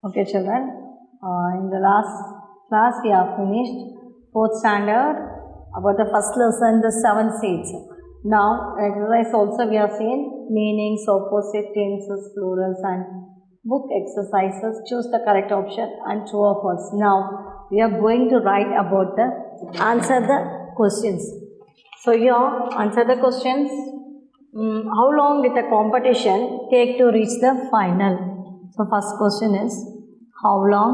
Okay, children. In the last class, we have finished fourth standard about the first lesson, the 7 seeds. Now, exercise also we have seen meanings, opposite tenses, plurals, and book exercises. Choose the correct option and true or false. Now, we are going to write about the answer the questions. So, here answer the questions. How long did the competition take to reach the final? So first question is, how long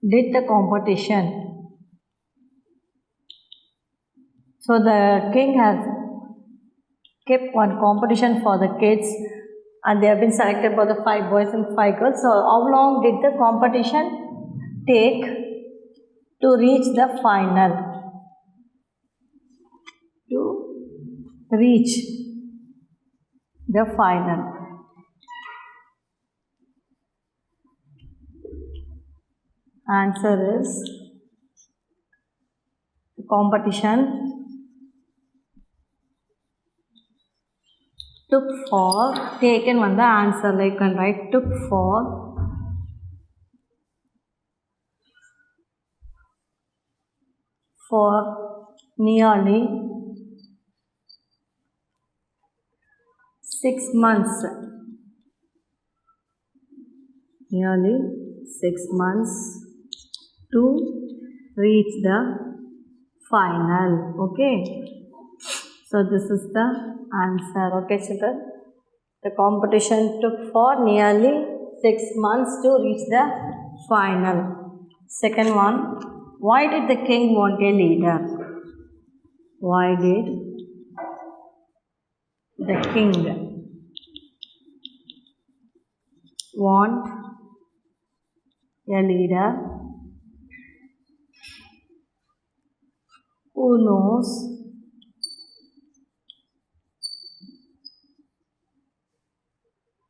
did the competition? So the king has kept one competition for the kids and they have been selected for the 5 boys and 5 girls. So how long did the competition take to reach the final? To reach the final. Answer is competition took for, taken one the answer like and write took for nearly 6 months. Nearly 6 months to reach the final. Okay. So this is the answer. Okay, children. The competition took for nearly 6 months to reach the final. Second one. Why did the king want a leader? Why did the king want a leader who knows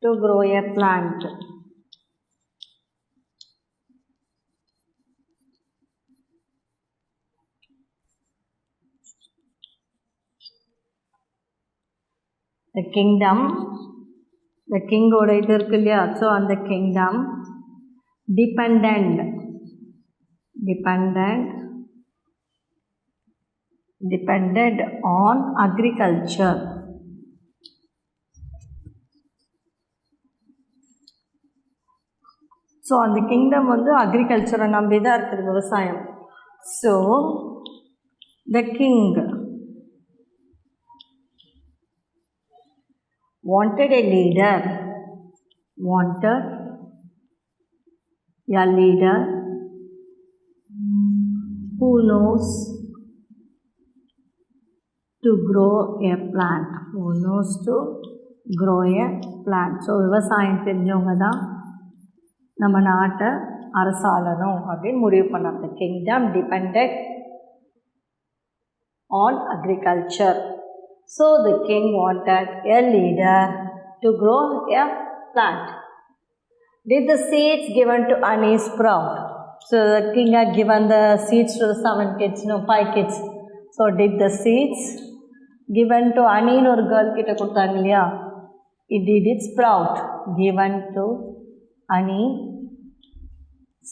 to grow a plant? The kingdom, the king oda idu irukku illaya, so on the kingdom depended on agriculture. So on the kingdom வந்து agriculture நம்பி தான் இருக்குது விவசாயம். So the king wanted a leader who knows to grow a plant. So விவசாயம் தெரிஞ்சவங்க தான் நம்ம நாட்டை அரசாளணும் அப்படின்னு முடிவு பண்ணாங்க. The kingdom depended on agriculture. So the king wanted a leader to grow a plant. Did the seeds given to Ani sprout? So the king had given the seeds to the 7 kids, 5 kids. So did the seeds given to Ani or girl கிட்ட கொடுத்தாங்க இல்லையா? Did it sprout? Given to Ani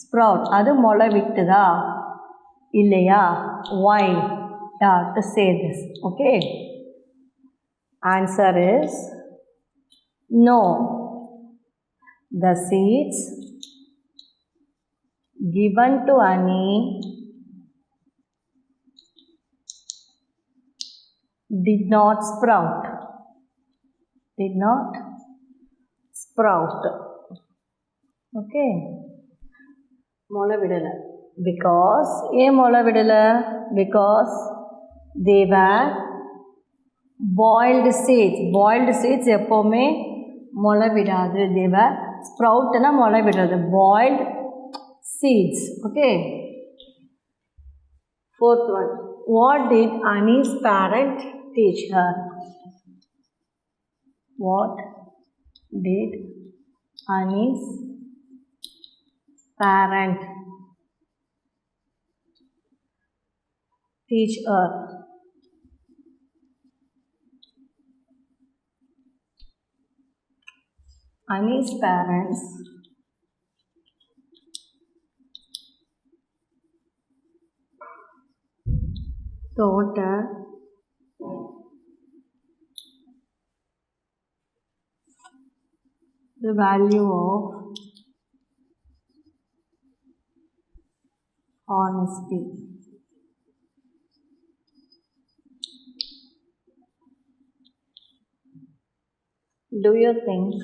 sprout. அது முளை விட்டுதா இல்லையா? Why? To say this. Okay. Answer is no. The seeds given to Ani did not sprout. Okay. Mola vidala. Because they were boiled seeds. Boiled seeds எப்போமே mola vidadu. They were sprout na mola vidadu. Boiled seeds. Okay. Fourth one. What did Ani's parent teach her? What did Ani's parent teach her? Ani's parents daughter, the value of honesty. Do you think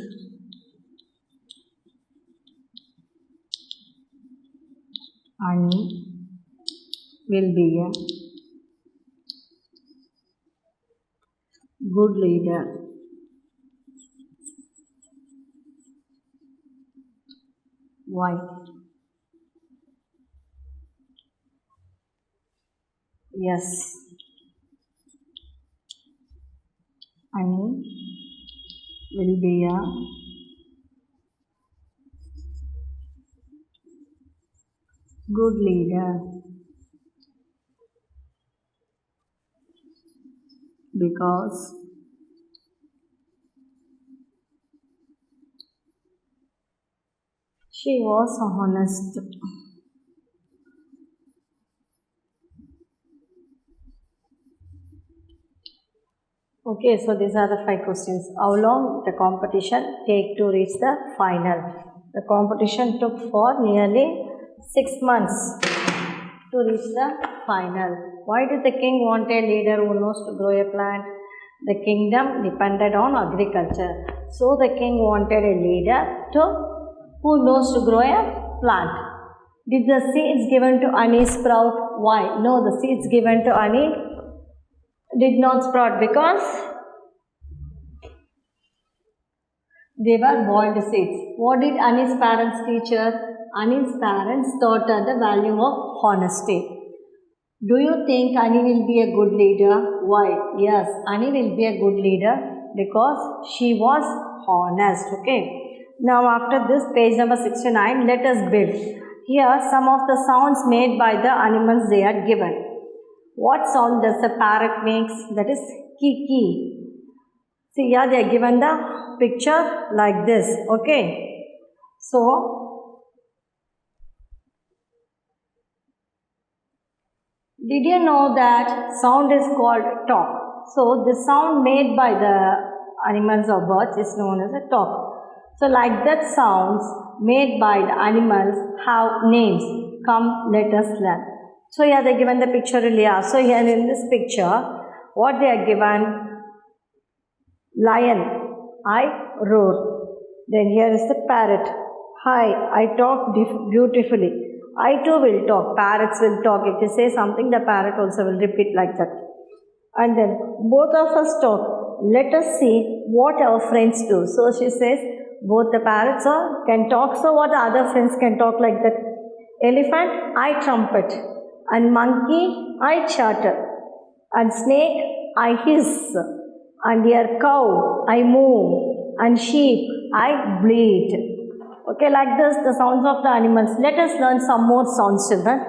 Annie will be a good leader? Why? Yes, Annie will be a good leader because she was honest. Okay, so these are the 5 questions. How long the competition take to reach the final? The competition took for nearly 6 months to reach the final. Why did the king want a leader who knows to grow a plant? The kingdom depended on agriculture. So the king wanted a leader who knows to grow a plant. Did the seeds given to honey sprout? Why? No, the seeds given to honey did not sprout because they were boiled seeds. What did Annie's parents teach her? Annie's parents taught her the value of honesty. Do you think Annie will be a good leader? Why? Yes, Annie will be a good leader because she was honest. Okay. Now after this, page number 69, let us build. Here some of the sounds made by the animals they are given. What sound does the parrot makes? That is kiki. See here they are given the picture like this. Okay. So, did you know that sound is called talk? So, the sound made by the animals or birds is known as a talk. So, like that sounds made by the animals have names. Come, let us learn. So, here they are given the picture earlier. So, here in this picture, what they are given? Lion, I roar. Then here is the parrot. Hi, I talk beautifully. I too will talk. Parrots will talk. If you say something, the parrot also will repeat like that. And then both of us talk. Let us see what our friends do. So she says, both the parrots can talk. So what the other friends can talk like that? Elephant, I trumpet. And monkey, I chatter. And snake, I hiss. And here cow, I moo. And sheep, I bleat. Okay, like this, the sounds of the animals. Let us learn some more sounds, children.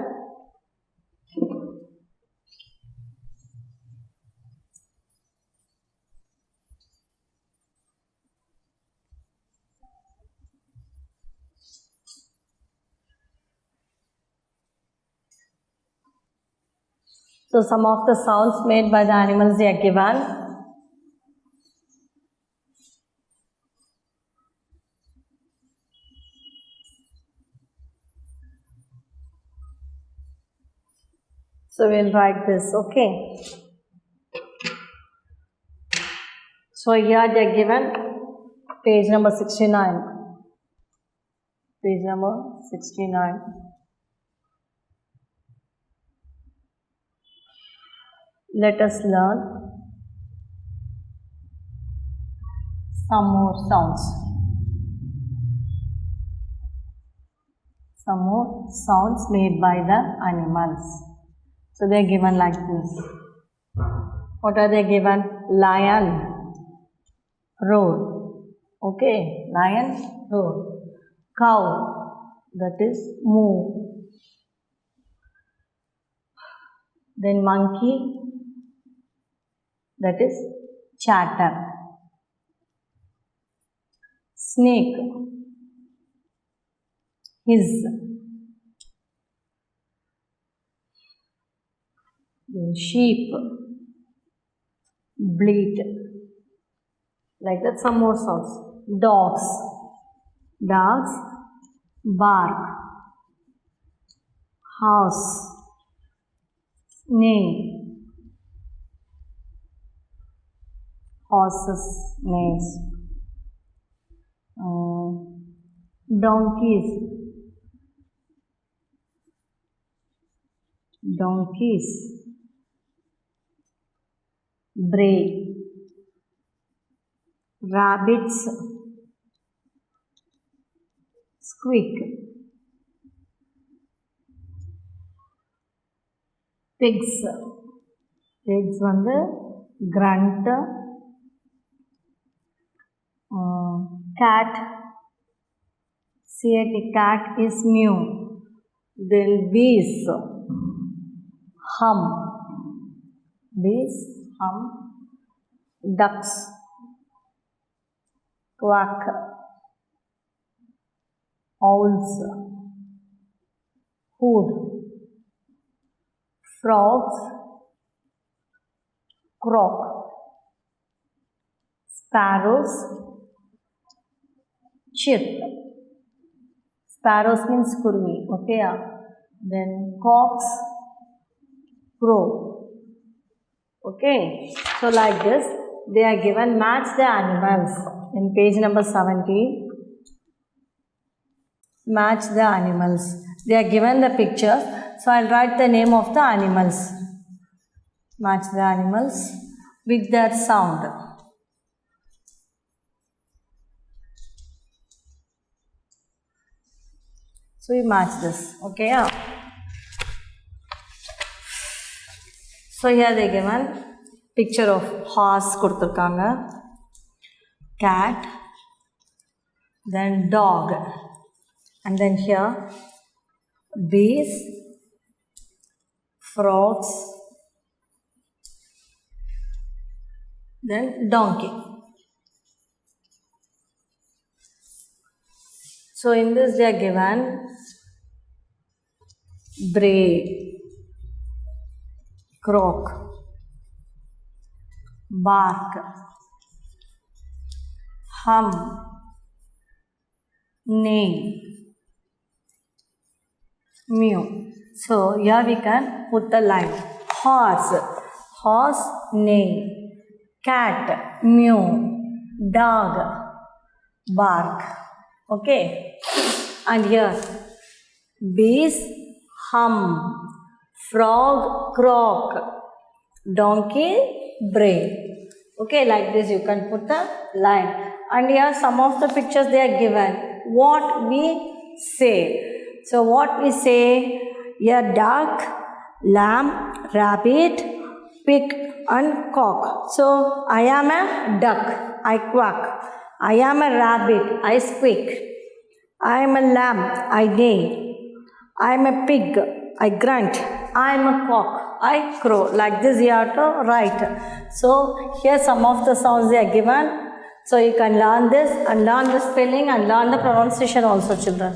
So, some of the sounds made by the animals they are given. So, we'll write this, okay. So, here they are given page number 69. Page number 69. Let us learn some more sounds. Some more sounds made by the animals. So they are given like this. What are they given? Lion, roar. Okay, lion, roar. Cow, that is moo. Then monkey, that is chatter. Snake, hiss. sheep, bleat. Like that, some more sounds. Dogs, dogs, bark. House, neigh. Horses, neighs. Donkeys, donkeys. Bray. Rabbits, squeak. Pigs, pigs வந்து grunt. Cat, cat is mew. Then bees, hum. Bees, hum. Ducks, quack. Owls, hoot. Frogs, croak. Sparrows, chirp. Sparrows means kurvi, okay? Then cocks, crow. Okay, so like this, they are given match the animals in page number 70. Match the animals. They are given the pictures, so I'll write the name of the animals. Match the animals with their sound. So you match this, okay? So here they given picture of horse கொடுத்திருக்காங்க, cat, then dog, and then here bees, frogs, then donkey. So in this they are given bray, croak, bark, hum, neigh, mew. So here we can put the line. Horse, horse, neigh. Cat, mew. Dog, bark. Okay. And here, bees, hum. Frog, croak. Donkey, bray. Okay, like this you can put the line. And here some of the pictures they are given. What we say. So what we say, a duck, lamb, rabbit, pig and cock. So I am a duck, I quack. I am a rabbit, I squeak. I am a lamb, I neigh. I am a pig, I grunt. I am a cock, I crow. Like this you have to write. So here some of the sounds they are given. So you can learn this and learn the spelling and learn the pronunciation also, children.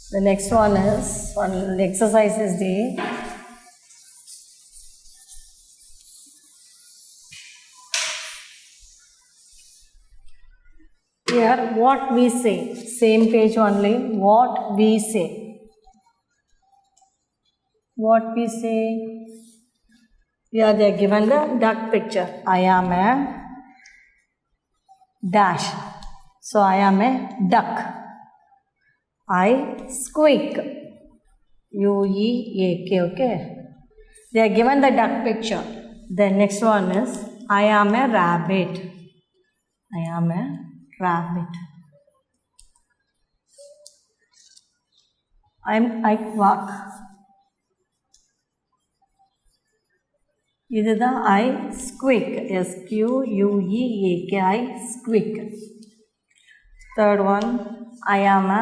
The next one is, one exercise is the here what we say. Same page only, what we say. What we say. Here they are given the duck picture. I am a dash. So I am a duck. I squeak. U-E-A-K, okay? They are given the duck picture. The next one is, I am a rabbit. I am a rabbit. I quack. இதுதான் I squeak. S-Q-U-E-A-K. I squeak. Third one, I am a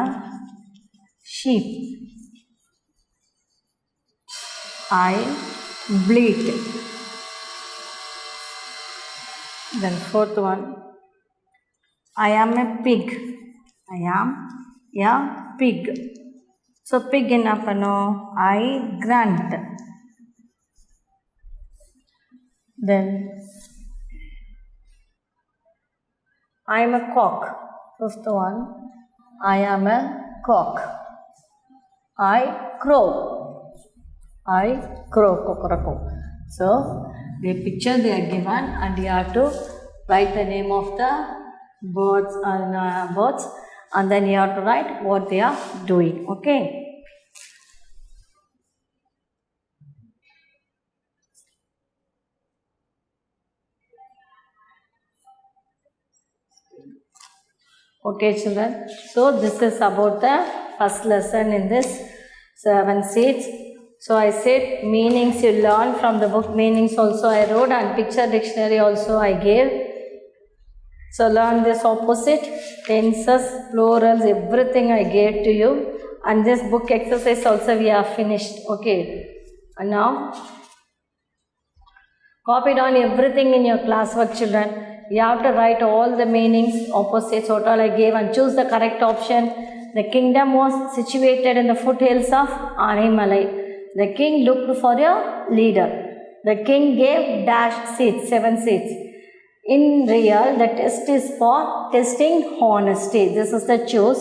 sheep. I bleat. Then fourth one, I am a pig. I am a pig. So pig என்ன பண்ணும்? I grunt. Then I am a cock. Fifth one, I am a cock. I crow. I crow, cockroach. So the picture they are given and you have to write the name of the birds and then you have to write what they are doing. Okay. Okay children, so this is about the first lesson in this 7 seeds. So I said meanings you learn from the book, meanings also I wrote and picture dictionary also I gave. So learn this opposite, tenses, plurals, everything I gave to you. And this book exercise also we have finished. Okay. And now, copy down everything in your classwork children. You have to write all the meanings, opposites, what all I gave and choose the correct option. The kingdom was situated in the foothills of Animalai. The king looked for a leader. The king gave dash seats, 7 seats. In real, the test is for testing honesty. This is the choose.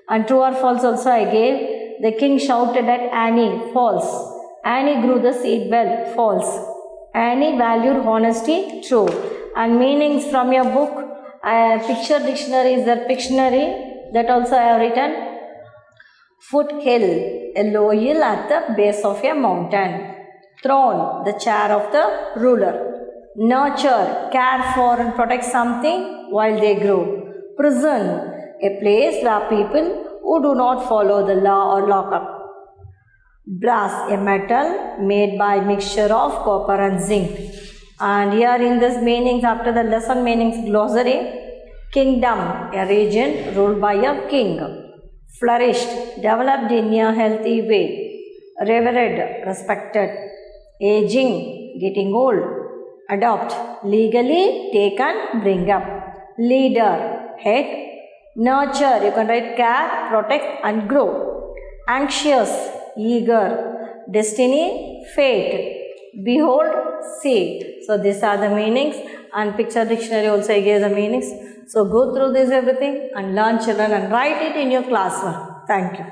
And true or false also I gave. The king shouted at Annie, false. Annie grew the seed well, false. Annie valued honesty, true. And meanings from your book, picture dictionary is the Pictionary. That also I have written. Foothill, a low hill at the base of a mountain. Throne, the chair of the ruler. Nurture, care for and protect something while they grow. Prison, a place where people who do not follow the law are locked up. Brass, a metal made by mixture of copper and zinc. And here in this meanings, after the lesson meanings glossary, kingdom, a region ruled by a king. Flourished, developed in a healthy way. Revered, respected. Aging, getting old. Adopt, legally taken, bring up. Leader, head. Nurture, you can write care, protect and grow. Anxious, eager. Destiny, fate. Behold, see. So these are the meanings and picture dictionary also I gave the meanings. So go through this everything and learn children and write it in your classwork. Thank you.